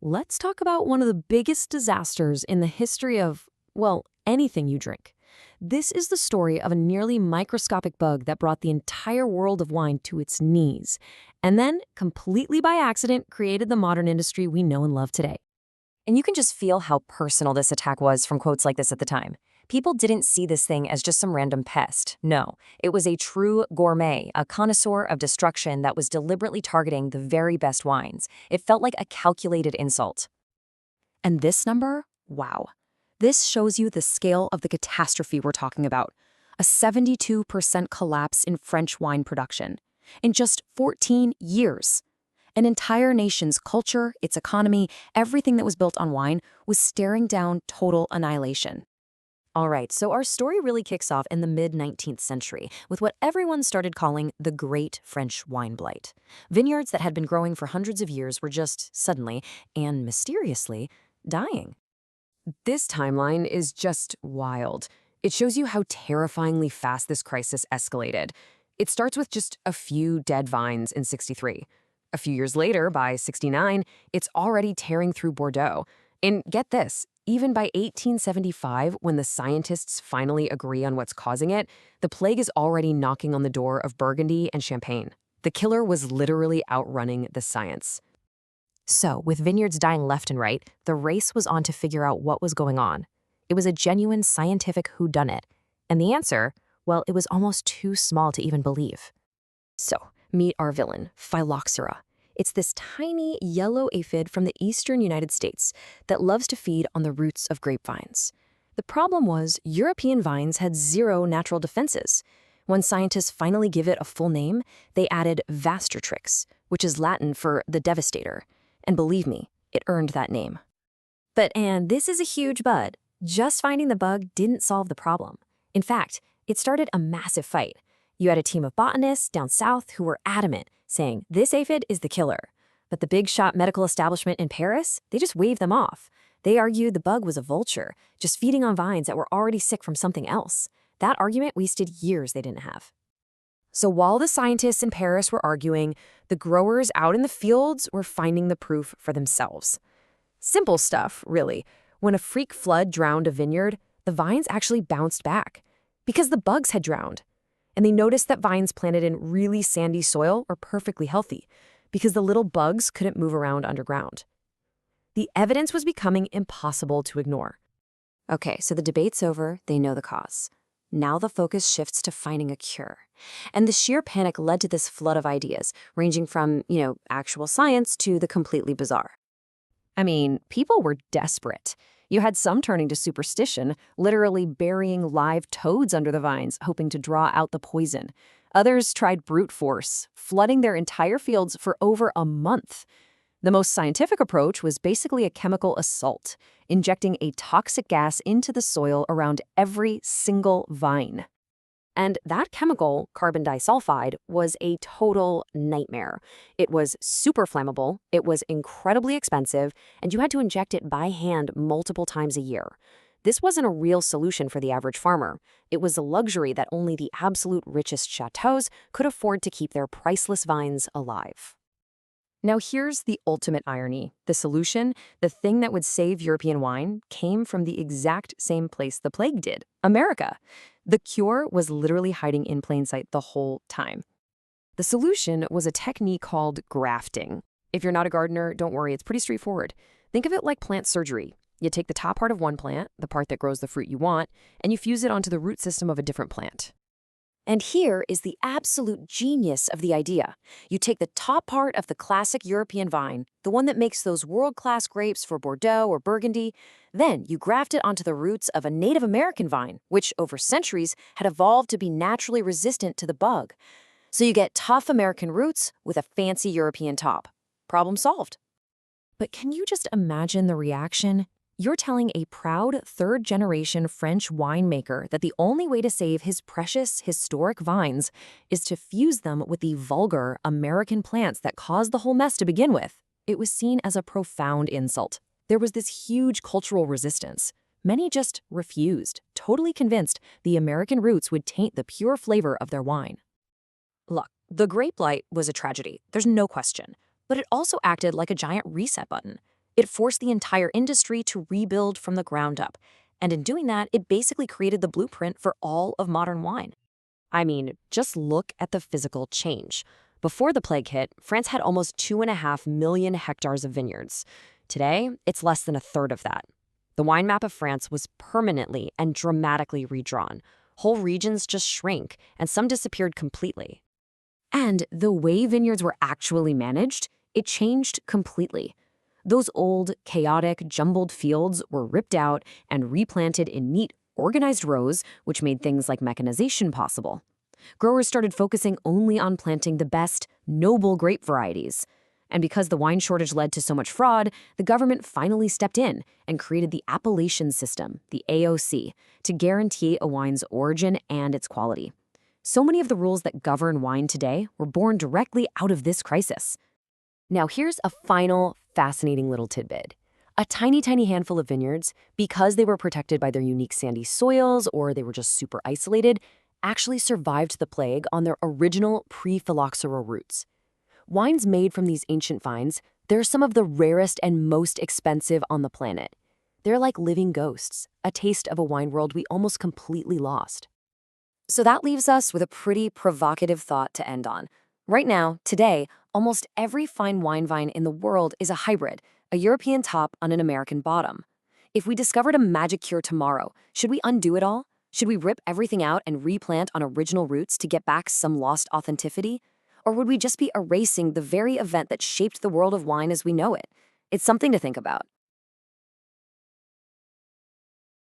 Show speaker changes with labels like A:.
A: let's talk about one of the biggest disasters in the history of, well, anything you drink. This is the story of a nearly microscopic bug that brought the entire world of wine to its knees, and then, completely by accident, created the modern industry we know and love today.
B: And you can just feel how personal this attack was from quotes like this at the time. People didn't see this thing as just some random pest. No, it was a true gourmet, a connoisseur of destruction that was deliberately targeting the very best wines. It felt like a calculated insult.
C: And this number? Wow. This shows you the scale of the catastrophe we're talking about. A 72% collapse in French wine production. In just 14 years. An entire nation's culture, its economy, everything that was built on wine was staring down total annihilation.
B: All right, so our story really kicks off in the mid-19th century with what everyone started calling the Great French Wine Blight. Vineyards that had been growing for hundreds of years were just suddenly and mysteriously dying.
D: This timeline is just wild. It shows you how terrifyingly fast this crisis escalated. It starts with just a few dead vines in 63. A few years later, by 69, it's already tearing through Bordeaux. And get this, even by 1875, when the scientists finally agree on what's causing it, the plague is already knocking on the door of Burgundy and Champagne. The killer was literally outrunning the science.
B: So, with vineyards dying left and right, the race was on to figure out what was going on. It was a genuine scientific whodunit. And the answer, well, it was almost too small to even believe.
A: So, meet our villain, phylloxera. It's this tiny yellow aphid from the eastern United States that loves to feed on the roots of grapevines. The problem was European vines had zero natural defenses. When scientists finally give it a full name, they added Vastratrix, which is Latin for the Devastator. And believe me, it earned that name.
B: And this is a huge but. Just finding the bug didn't solve the problem. In fact, it started a massive fight. You had a team of botanists down south who were adamant, saying this aphid is the killer. But the big shot medical establishment in Paris, they just waved them off. They argued the bug was a vulture, just feeding on vines that were already sick from something else. That argument wasted years they didn't have.
D: So while the scientists in Paris were arguing, the growers out in the fields were finding the proof for themselves. Simple stuff, really. When a freak flood drowned a vineyard, the vines actually bounced back because the bugs had drowned. And they noticed that vines planted in really sandy soil were perfectly healthy because the little bugs couldn't move around underground. The evidence was becoming impossible to ignore.
B: Okay, so the debate's over, they know the cause. Now the focus shifts to finding a cure. And the sheer panic led to this flood of ideas, ranging from, actual science to the completely bizarre.
D: I mean, people were desperate. You had some turning to superstition, literally burying live toads under the vines, hoping to draw out the poison. Others tried brute force, flooding their entire fields for over a month. The most scientific approach was basically a chemical assault, injecting a toxic gas into the soil around every single vine. And that chemical, carbon disulfide, was a total nightmare. It was super flammable, it was incredibly expensive, and you had to inject it by hand multiple times a year. This wasn't a real solution for the average farmer. It was a luxury that only the absolute richest chateaus could afford to keep their priceless vines alive. Now here's the ultimate irony. The solution, the thing that would save European wine, came from the exact same place the plague did, America. The cure was literally hiding in plain sight the whole time. The solution was a technique called grafting. If you're not a gardener, don't worry, it's pretty straightforward. Think of it like plant surgery. You take the top part of one plant, the part that grows the fruit you want, and you fuse it onto the root system of a different plant.
B: And here is the absolute genius of the idea. You take the top part of the classic European vine, the one that makes those world-class grapes for Bordeaux or Burgundy, then you graft it onto the roots of a Native American vine, which over centuries had evolved to be naturally resistant to the bug. So you get tough American roots with a fancy European top. Problem solved.
A: But can you just imagine the reaction? You're telling a proud third-generation French winemaker that the only way to save his precious, historic vines is to fuse them with the vulgar American plants that caused the whole mess to begin with. It was seen as a profound insult. There was this huge cultural resistance. Many just refused, totally convinced the American roots would taint the pure flavor of their wine.
B: Look, the Great Blight was a tragedy, there's no question. But it also acted like a giant reset button.
A: It forced the entire industry to rebuild from the ground up. And in doing that, it basically created the blueprint for all of modern wine.
D: I mean, just look at the physical change. Before the plague hit, France had almost 2.5 million hectares of vineyards. Today, it's less than a third of that. The wine map of France was permanently and dramatically redrawn. Whole regions just shrank, and some disappeared completely.
A: And the way vineyards were actually managed, it changed completely. Those old, chaotic, jumbled fields were ripped out and replanted in neat, organized rows, which made things like mechanization possible. Growers started focusing only on planting the best, noble grape varieties. And because the wine shortage led to so much fraud, the government finally stepped in and created the appellation system, the AOC, to guarantee a wine's origin and its quality. So many of the rules that govern wine today were born directly out of this crisis.
D: Now here's a final, fascinating little tidbit. A tiny, tiny handful of vineyards, because they were protected by their unique sandy soils or they were just super isolated, actually survived the plague on their original pre-phylloxera roots. Wines made from these ancient vines, they're some of the rarest and most expensive on the planet. They're like living ghosts, a taste of a wine world we almost completely lost.
A: So that leaves us with a pretty provocative thought to end on. Right now, today, almost every fine wine vine in the world is a hybrid, a European top on an American bottom. If we discovered a magic cure tomorrow, should we undo it all? Should we rip everything out and replant on original roots to get back some lost authenticity? Or would we just be erasing the very event that shaped the world of wine as we know it? It's something to think about.